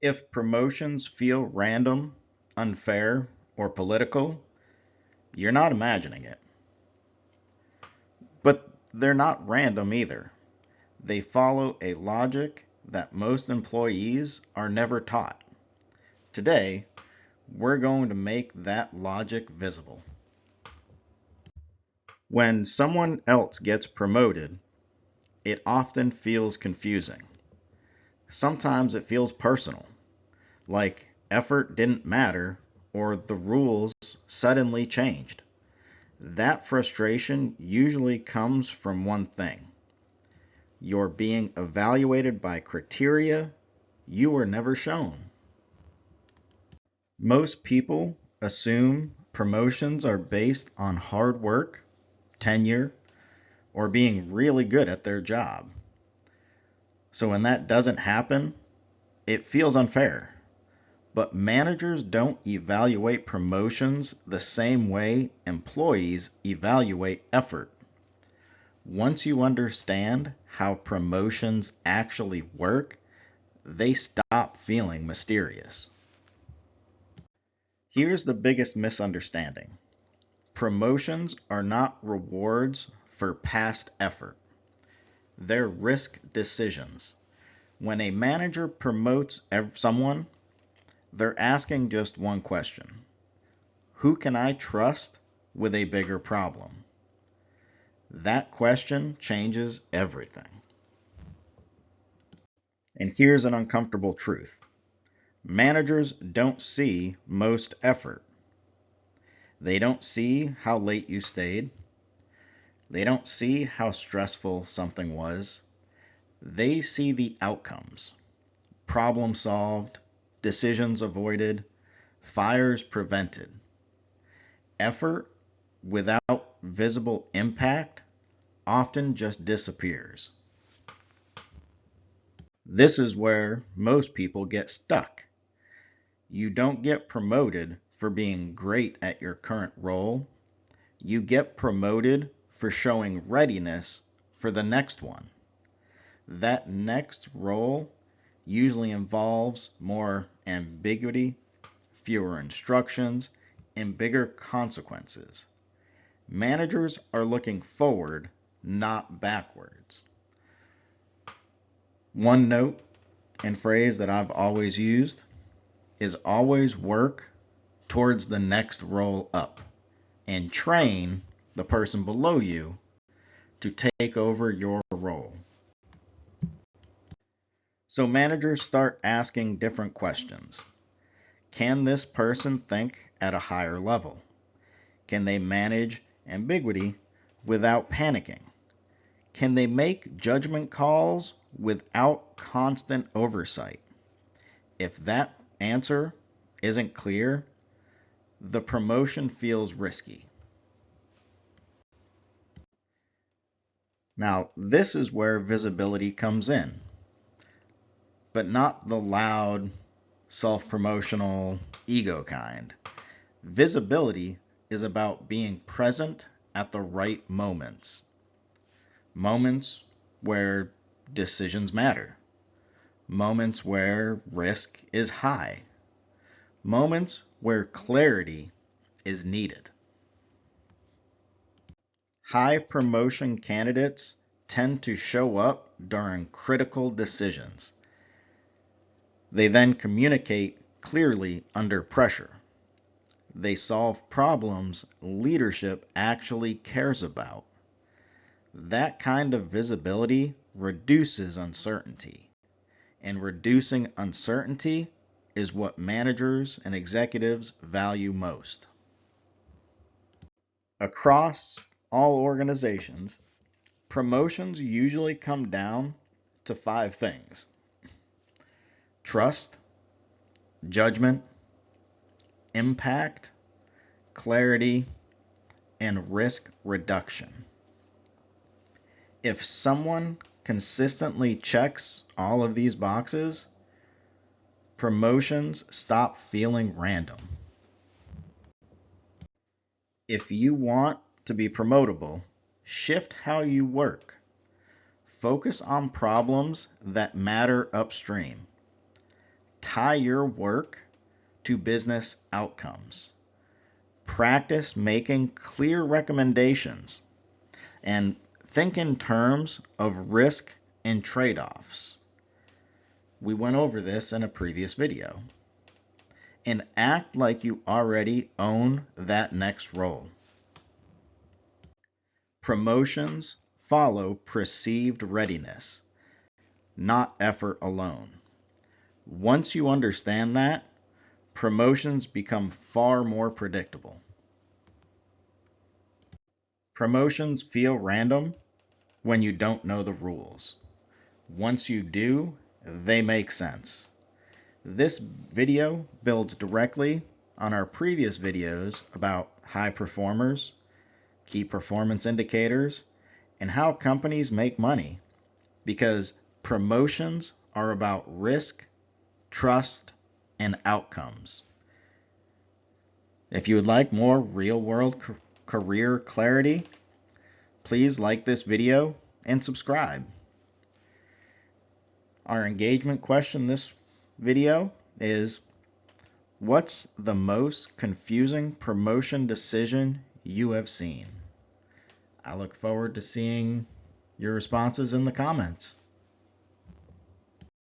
If promotions feel random, unfair, or political, you're not imagining it. But they're not random either. They follow a logic that most employees are never taught. Today, we're going to make that logic visible. When someone else gets promoted, it often feels confusing. Sometimes it feels personal, like effort didn't matter or the rules suddenly changed. That frustration usually comes from one thing: you're being evaluated by criteria you were never shown. Most people assume promotions are based on hard work, tenure, or being really good at their job. So when that doesn't happen, it feels unfair. But managers don't evaluate promotions the same way employees evaluate effort. Once you understand how promotions actually work, they stop feeling mysterious. Here's the biggest misunderstanding: promotions are not rewards for past effort, they're risk decisions. When a manager promotes someone, they're asking just one question: who can I trust with a bigger problem? That question changes everything. And here's an uncomfortable truth: managers don't see most effort. They don't see how late you stayed. They don't see how stressful something was. They see the outcomes: problem solved, decisions avoided, fires prevented. Effort without visible impact often just disappears. This is where most people get stuck. You don't get promoted for being great at your current role. You get promoted for showing readiness for the next one. That next role usually involves more ambiguity, fewer instructions, and bigger consequences. Managers are looking forward, not backwards. One note and phrase that I've always used is always work towards the next role up and train the person below you to take over your role. So managers start asking different questions. Can this person think at a higher level? Can they manage ambiguity without panicking? Can they make judgment calls without constant oversight? If that answer isn't clear, the promotion feels risky. Now, this is where visibility comes in, but not the loud, self-promotional, ego kind. Visibility is about being present at the right moments. Moments where decisions matter. Moments where risk is high. Moments where clarity is needed. High promotion candidates tend to show up during critical decisions. They then communicate clearly under pressure. They solve problems leadership actually cares about. That kind of visibility reduces uncertainty, and reducing uncertainty is what managers and executives value most. Across all organizations, promotions usually come down to five things: trust, judgment, impact, clarity, and risk reduction. If someone consistently checks all of these boxes, promotions stop feeling random. If you want to be promotable, shift how you work. Focus on problems that matter upstream. tie your work to business outcomes. Practice making clear recommendations and think in terms of risk and trade-offs. We went over this in a previous video. And act like you already own that next role. Promotions follow perceived readiness, not effort alone. Once you understand that, promotions become far more predictable. Promotions feel random when you don't know the rules. Once you do, they make sense. This video builds directly on our previous videos about high performers, key performance indicators, and how companies make money, because promotions are about risk, trust, and outcomes. If you would like more real-world career clarity, please like this video and subscribe. Our engagement question this video is, what's the most confusing promotion decision you have seen? I look forward to seeing your responses in the comments.